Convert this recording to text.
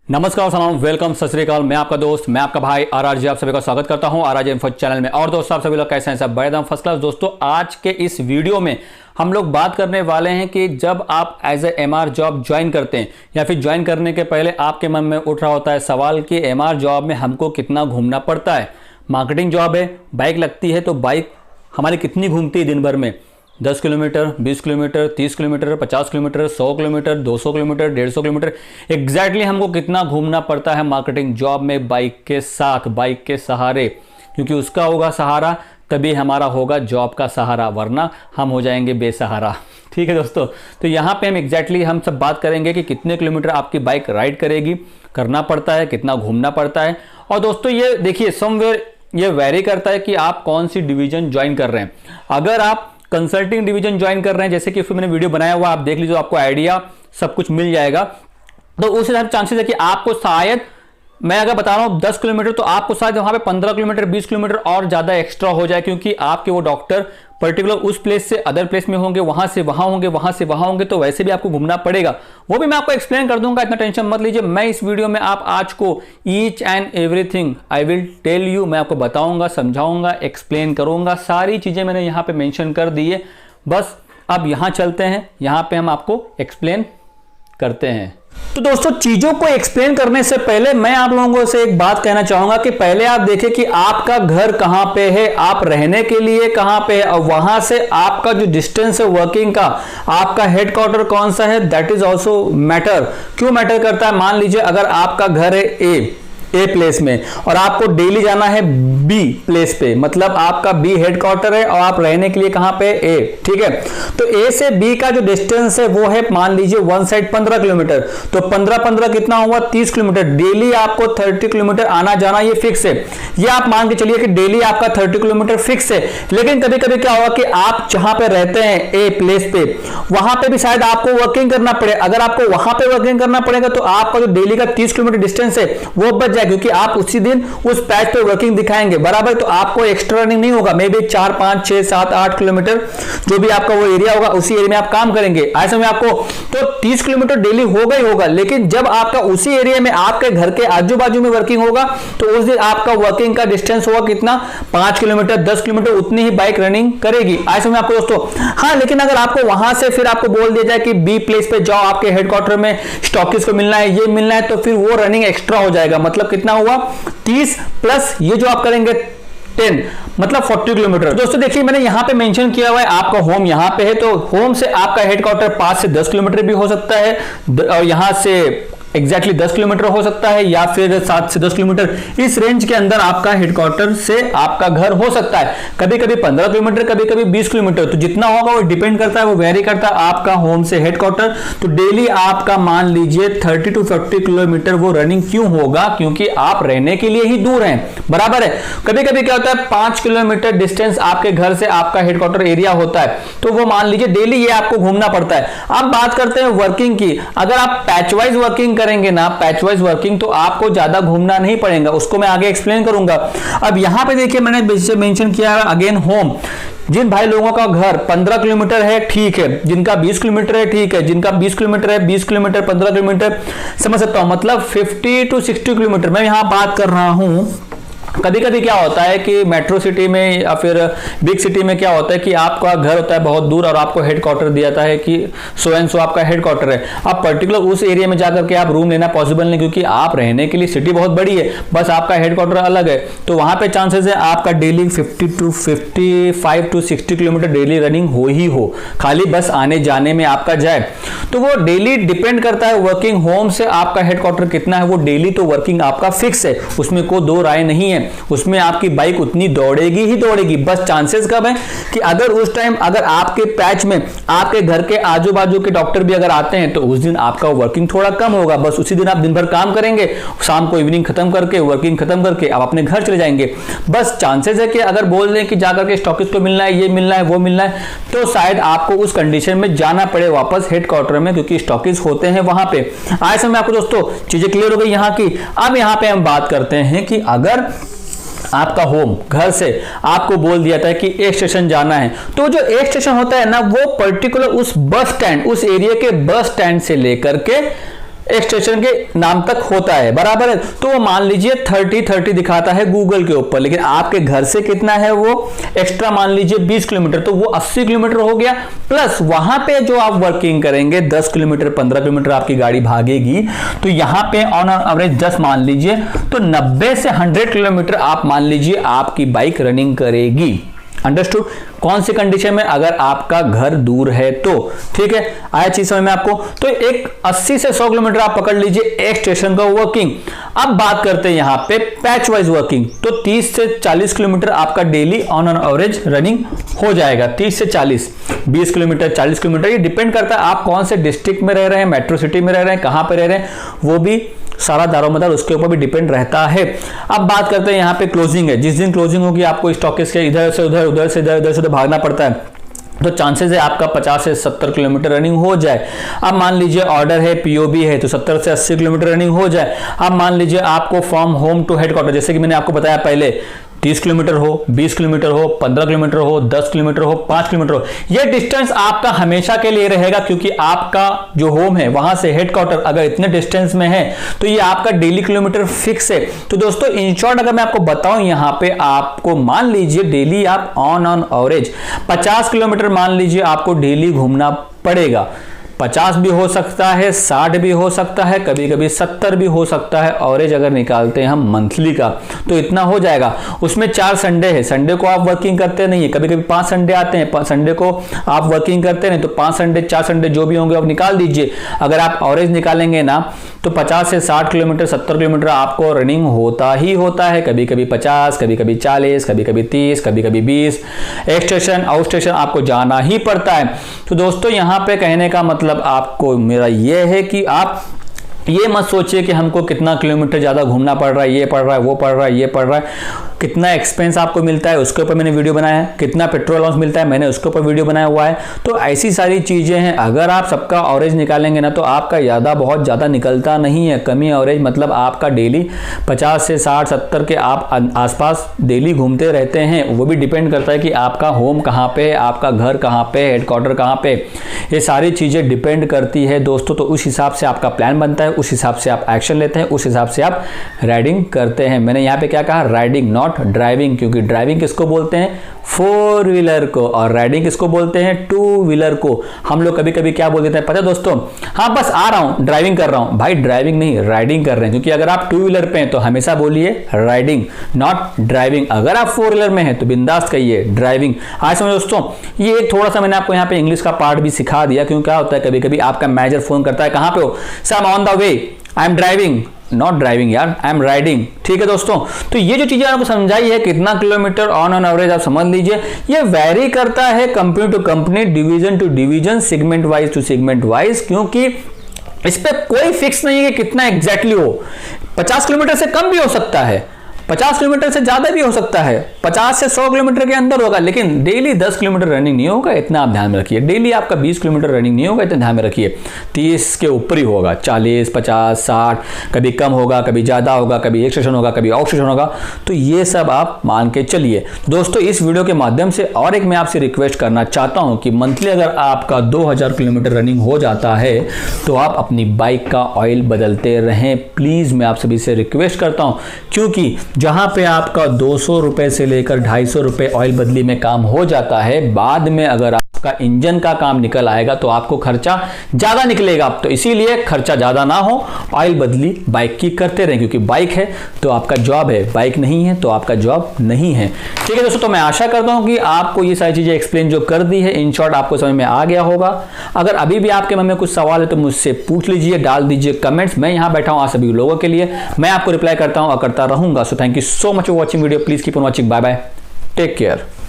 नमस्कार, सलाम, वेलकम, सत श्री अकाल। मैं आपका दोस्त, मैं आपका भाई आरआरजे आप सभी का स्वागत करता हूं आरआरजे इन्फो चैनल में। और दोस्तों, आप सभी लोग कैसे हैं? सब बढ़िया, फर्स्ट क्लास। दोस्तों, आज के इस वीडियो में हम लोग बात करने वाले हैं कि जब आप as a MR job join करते हैं या फिर ज्वाइन करने के पहले आपके मन में उठ रहा होता है सवाल कि एमआर जॉब में हमको कितना घूमना पड़ता है। मार्केटिंग जॉब है, बाइक लगती है, तो बाइक हमारी कितनी घूमती है दिन भर में? 10 kilometre, 20 kilometre, 30 kilometre, 50 kilometre, 100 kilometre, 200 kilometre, 150 kilometre, exactly हमको कितना घूमना पड़ता है मार्केटिंग जॉब में बाइक के साथ, बाइक के सहारे। क्योंकि उसका होगा सहारा तभी हमारा होगा जॉब का सहारा, वरना हम हो जाएंगे बेसहारा। ठीक है दोस्तों, तो यहाँ पे हम एग्जैक्टली हम सब बात करेंगे कि कितने किलोमीटर आपकी बाइक राइड करेगी, करना पड़ता है, कितना घूमना पड़ता है। और दोस्तों ये देखिए, समवेयर ये वेरी करता है कि आप कौन सी डिवीजन ज्वाइन कर रहे हैं। अगर आप कंसल्टिंग डिवीजन ज्वाइन कर रहे हैं, जैसे कि उसमें मैंने वीडियो बनाया हुआ, आप देख लीजिए, आपको आइडिया सब कुछ मिल जाएगा। तो उस हिसाब से चांसेस है कि आपको शायद, मैं अगर बता रहा हूं 10 किलोमीटर, तो आपको शायद वहां पे 15 किलोमीटर, 20 किलोमीटर और ज्यादा एक्स्ट्रा हो जाए, क्योंकि आपके वो डॉक्टर पर्टिकुलर उस प्लेस से अदर प्लेस में होंगे, वहां से वहां होंगे, वहां से वहां होंगे, तो वैसे भी आपको घूमना पड़ेगा। वो भी मैं आपको एक्सप्लेन कर दूंगा, इतना टेंशन मत लीजिए। मैं इस वीडियो में आप आज को each and everything I will tell you, मैं आपको बताऊंगा, समझाऊंगा, एक्सप्लेन करूंगा। सारी चीजें मैंने यहाँ पे मेंशन कर दी है। बस अब यहां चलते हैं, यहां पे हम आपको एक्सप्लेन करते हैं। तो दोस्तों, चीजों को एक्सप्लेन करने से पहले मैं आप लोगों से एक बात कहना चाहूंगा कि पहले आप देखें कि आपका घर कहां पे है, आप रहने के लिए कहां पे है, और वहां से आपका जो डिस्टेंस है वर्किंग का, आपका हेडक्वार्टर कौन सा है, दैट इज ऑल्सो मैटर। क्यों मैटर करता है? मान लीजिए अगर आपका घर है ए प्लेस में और आपको डेली जाना है बी प्लेस पे, मतलब आपका बी हेडक्वार्टर है और आप रहने के लिए कहां पे? ए। ठीक है, तो ए से बी का जो डिस्टेंस है वो है, मान लीजिए वन साइड 15 किलोमीटर, तो 15 कितना हुआ? 30 किलोमीटर। डेली आपको 30 किलोमीटर आना जाना, ये फिक्स है। ये आप मान के चलिए कि डेली आपका 30 किलोमीटर फिक्स है। लेकिन कभी कभी क्या होगा कि आप जहां पे रहते हैं ए प्लेस पे, वहां पे भी शायद आपको वर्किंग करना पड़े। अगर आपको वहां पे वर्किंग करना पड़ेगा तो आपका जो डेली का 30 किलोमीटर डिस्टेंस है वो बच, क्योंकि आप उसी दिन उस पैच पे वर्किंग दिखाएंगे, बराबर। तो आपको एक्स्ट्रा रनिंग नहीं होगा, मे बी 4, 5, 6, 7, 8 किलोमीटर जो भी आपका वो एरिया होगा, उसी एरिया में आप काम करेंगे। ऐसे में आपको तो 30 किलोमीटर डेली होगा ही होगा। लेकिन जब आपका उसी एरिया में आपके घर के आजू बाजू में वर्किंग होगा, तो उस दिन आपका वर्किंग का डिस्टेंस होगा कितना? 5 किलोमीटर, 10 किलोमीटर, उतनी ही बाइक रनिंग करेगी। ऐसे में आपको दोस्तों, हाँ, लेकिन अगर आपको वहां से फिर आपको बोल दिया जाए कि बी प्लेस पे जाओ, आपके हेडक्वार्टर में स्टॉकिस्ट को मिलना है, ये मिलना है, तो फिर वो रनिंग एक्स्ट्रा हो जाएगा। मतलब कितना हुआ? 30 प्लस ये जो आप करेंगे 10, मतलब 40 किलोमीटर। दोस्तों देखिए, मैंने यहां पे मेंशन किया हुआ है आपका होम यहां पे है, तो होम से आपका हेडक्वार्टर 5 से 10 किलोमीटर भी हो सकता है, और यहां से एग्जैक्टली 10 किलोमीटर हो सकता है, या फिर 7 से 10 किलोमीटर, इस रेंज के अंदर आपका हेडक्वार्टर से आपका घर हो सकता है। कभी कभी 15 किलोमीटर, कभी कभी 20 किलोमीटर, तो जितना होगा वो डिपेंड करता है, वो वेरी करता है आपका होम से हेडक्वार्टर। तो डेली आपका मान लीजिए 30 to 40 किलोमीटर वो रनिंग क्यों होगा? क्योंकि आप रहने के लिए ही दूर हैं, बराबर है। कभी कभी क्या होता है, 5 किलोमीटर डिस्टेंस आपके घर से आपका हेडक्वार्टर एरिया होता है, तो वो मान लीजिए डेली ये आपको घूमना पड़ता है। अब बात करते हैं वर्किंग की। अगर आप पैच वाइज वर्किंग करेंगे ना, पैच वाइज वर्किंग, तो आपको ज्यादा घूमना नहीं पड़ेगा, उसको मैं आगे एक्सप्लेन करूंगा। अब यहां पे देखिए, मैंने मेंशन किया है अगेन होम। जिन भाई लोगों का घर 15 किलोमीटर है, ठीक है, जिनका 20 किलोमीटर है, ठीक है, जिनका 20 किलोमीटर है, 20 किलोमीटर, 15 किलोमीटर, समझ सकता हूं, मतलब 50 to 60 किलोमीटर मैं यहां बात कर रहा हूं। कभी कभी क्या होता है कि मेट्रो सिटी में या फिर बिग सिटी में क्या होता है कि आपका घर होता है बहुत दूर और आपको हेडक्वार्टर दिया जाता है कि सो एंड सो आपका हेडक्वार्टर है। अब पर्टिकुलर उस एरिया में जाकर के आप रूम लेना पॉसिबल नहीं, क्योंकि आप रहने के लिए, सिटी बहुत बड़ी है, बस आपका हेडक्वार्टर अलग है, तो वहां पे चांसेस है आपका daily 55 to 60 kilometre daily running हो ही हो, खाली बस आने जाने में आपका जाए। तो वो डेली डिपेंड करता है वर्किंग होम से आपका हेडक्वार्टर कितना है, वो डेली तो वर्किंग आपका फिक्स है, उसमें कोई दो राय नहीं है। उसमें आपकी बाइक उतनी दौड़ेगी ही दौड़ेगी। बस चांसेस कब है कि अगर उस टाइम अगर आपके पैच में आपके घर के आजू बाजू के डॉक्टर भी अगर आते हैं, तो उस दिन आपका वर्किंग थोड़ा कम होगा। बस उसी दिन आप दिन भर काम करेंगे, शाम को इवनिंग खत्म करके, वर्किंग खत्म करके आप अपने घर चले जाएंगे। बस चांसेस है कि अगर बोल दें कि जाकर के स्टॉकिस्ट को मिलना है, ये मिलना है, वो मिलना है, तो शायद आपको उस कंडीशन में जाना पड़े वापस हेडक्वार्टर में, क्योंकि स्टॉकिस्ट होते हैं वहां पे। आज समय आपको दोस्तों चीजें क्लियर हो गई यहाँ की। अब यहाँ पे हम बात करते हैं कि अगर आपका होम घर से आपको बोल दिया था कि एक स्टेशन जाना है, तो जो एक स्टेशन होता है ना, वो पर्टिकुलर उस बस स्टैंड, उस एरिया के बस स्टैंड से लेकर के एक स्टेशन के नाम तक होता है, बराबर है। तो वो मान लीजिए 30 दिखाता है गूगल के ऊपर, लेकिन आपके घर से कितना है वो एक्स्ट्रा मान लीजिए 20 किलोमीटर, तो वो 80 किलोमीटर हो गया। प्लस वहां पे जो आप वर्किंग करेंगे 10 किलोमीटर 15 किलोमीटर आपकी गाड़ी भागेगी, तो यहां पे ऑन एवरेज 10 मान लीजिए, तो 90 से 100 किलोमीटर आप मान लीजिए आपकी बाइक रनिंग करेगी। अंडरस्टूड? कौन सी कंडीशन में? अगर आपका घर दूर है तो, ठीक है, आया चीज समझ में आपको? तो एक 80 से 100 किलोमीटर आप पकड़ लीजिए एक स्टेशन का वर्किंग। अब बात करते हैं यहां पे पैच वाइज वर्किंग, तो 30 से 40 किलोमीटर आपका daily on an average running हो जाएगा। 30 से 40, 20 किलोमीटर 40 किलोमीटर, ये डिपेंड करता है आप कौन से डिस्ट्रिक्ट में रह रहे हैं, मेट्रो सिटी में रह रहे हैं, कहां पर रह रहे हैं, वो भी सारा दारोमदार उसके ऊपर भी डिपेंड रहता है। अब बात करते हैं यहाँ पे क्लोजिंग है, जिस दिन क्लोजिंग होगी आपको स्टॉकिस्ट के इधर से उधर, उधर से इधर, इधर से उधर भागना पड़ता है, तो चांसेस है आपका 50 से 70 किलोमीटर रनिंग हो जाए। अब मान लीजिए ऑर्डर है, पीओबी है, तो 70 से 80 किलोमीटर रनिंग हो जाए। अब मान लीजिए आपको फ्रॉम होम टू हेडक्वार्टर, जैसे कि मैंने आपको बताया पहले, 30 किलोमीटर हो, 20 किलोमीटर हो, 15 किलोमीटर हो, 10 किलोमीटर हो, 5 किलोमीटर हो, यह डिस्टेंस आपका हमेशा के लिए रहेगा, क्योंकि आपका जो होम है वहां से हेडक्वार्टर अगर इतने डिस्टेंस में है तो ये आपका डेली किलोमीटर फिक्स है। तो दोस्तों इन शॉर्ट अगर मैं आपको बताऊं, यहां पे आपको मान लीजिए डेली आप ऑन एवरेज 50 किलोमीटर मान लीजिए आपको डेली घूमना पड़ेगा। 50 भी हो सकता है, 60 भी हो सकता है, कभी कभी 70 भी हो सकता है। एवरेज अगर निकालते हैं हम मंथली का तो इतना हो जाएगा। उसमें 4 संडे है, संडे को आप वर्किंग करते नहीं है, कभी कभी 5 संडे आते हैं, संडे को आप वर्किंग करते नहीं, तो 5 संडे 4 संडे जो भी होंगे आप निकाल दीजिए। अगर आप एवरेज निकालेंगे ना तो 50 से 60 किलोमीटर 70 किलोमीटर आपको रनिंग होता ही होता है। कभी कभी 50, कभी कभी 40, कभी कभी 30, कभी कभी 20। एक स्टेशन आउट स्टेशन आपको जाना ही पड़ता है। तो दोस्तों यहां पे कहने का मतलब आपको मेरा यह है कि आप ये मत सोचिए कि हमको कितना किलोमीटर ज़्यादा घूमना पड़ रहा है, ये पड़ रहा है, वो पड़ रहा है, ये पड़ रहा है, कितना एक्सपेंस आपको मिलता है उसके ऊपर मैंने वीडियो बनाया है, कितना पेट्रोल अलाउंस मिलता है मैंने उसके ऊपर वीडियो बनाया हुआ है। तो ऐसी सारी चीज़ें हैं, अगर आप सबका एवरेज निकालेंगे ना तो आपका ज़्यादा बहुत ज़्यादा निकलता नहीं है। कमी एवरेज मतलब आपका डेली 50 से 60 70 के आप आसपास डेली घूमते रहते हैं। वो भी डिपेंड करता है कि आपका होम कहाँ पे है, आपका घर कहाँ पे, हेडक्वार्टर कहाँ पे, ये सारी चीज़ें डिपेंड करती है दोस्तों। तो उस हिसाब से आपका प्लान बनता है, उस हिसाब से आप एक्शन लेते हैं, उस हिसाब से आप राइडिंग करते हैं। मैंने यहाँ पे क्या कहा, राइडिंग नॉट ड्राइविंग, क्योंकि ड्राइविंग किसको बोलते हैं, 4 व्हीलर को, और राइडिंग किसको बोलते हैं, 2 व्हीलर को। हम लोग कभी कभी क्या बोल देते हैं पता है दोस्तों, हाँ बस आ रहा हूं ड्राइविंग कर रहा हूं। भाई ड्राइविंग नहीं, राइडिंग कर रहे हैं, क्योंकि अगर आप 2 व्हीलर पे हैं तो हमेशा बोलिए राइडिंग नॉट ड्राइविंग। अगर आप 4 व्हीलर में हैं तो बिंदास कहिए ड्राइविंग। आज समझो दोस्तों, ये थोड़ा सा मैंने आपको यहाँ पे इंग्लिश का पार्ट भी सिखा दिया, क्योंकि क्या होता है कभी कभी आपका मैनेजर फोन करता है, कहां पे हो, sir I am on the way, I am driving, not driving यार, आई एम राइडिंग। ठीक है दोस्तों, तो ये जो चीजें आपको समझाई है, कितना किलोमीटर ऑन एन एवरेज आप समझ लीजिए, ये वेरी करता है company to company, division to division, segment wise to segment wise, क्योंकि इस पे कोई फिक्स नहीं है कि कितना एग्जैक्टली हो। 50 किलोमीटर से कम भी हो सकता है, 50 किलोमीटर से ज्यादा भी हो सकता है, 50 से 100 किलोमीटर के अंदर होगा, लेकिन डेली 10 किलोमीटर रनिंग नहीं होगा, इतना आप ध्यान में रखिए। डेली आपका 20 किलोमीटर रनिंग नहीं होगा, इतना ध्यान में रखिए। 30 के ऊपर ही होगा, 40 50 60, कभी कम होगा, कभी ज्यादा होगा, कभी एक स्टेशन होगा, कभी ऑफ स्टेशन होगा। तो ये सब आप मान के चलिए दोस्तों। इस वीडियो के माध्यम से और एक मैं आपसे रिक्वेस्ट करना चाहता हूं कि मंथली अगर आपका 2000 किलोमीटर रनिंग हो जाता है तो आप अपनी बाइक का ऑयल बदलते रहें, प्लीज मैं आप सभी से रिक्वेस्ट करता हूं, क्योंकि जहां पे आपका 200 रुपए से लेकर 250 रुपए ऑयल बदली में काम हो जाता है, बाद में अगर आपका इंजन का काम निकल आएगा तो आपको खर्चा ज्यादा निकलेगा। तो इसीलिए खर्चा ज्यादा ना हो, ऑयल बदली बाइक की करते रहें, क्योंकि बाइक है तो आपका जॉब है, बाइक नहीं है तो आपका जॉब नहीं है। ठीक है दोस्तों, तो मैं आशा करता हूं कि आपको ये सारी चीजें एक्सप्लेन जो कर दी है, इन शॉर्ट आपको समझ में आ गया होगा। अगर अभी भी आपके मन में कुछ सवाल है तो मुझसे पूछ लीजिए, डाल दीजिए कमेंट्स। मैं यहां बैठा हूं आप सभी लोगों के लिए, मैं आपको रिप्लाई करता हूं और करता रहूंगा। So thank you so much for watching video. Please keep on watching. Bye bye. Take care.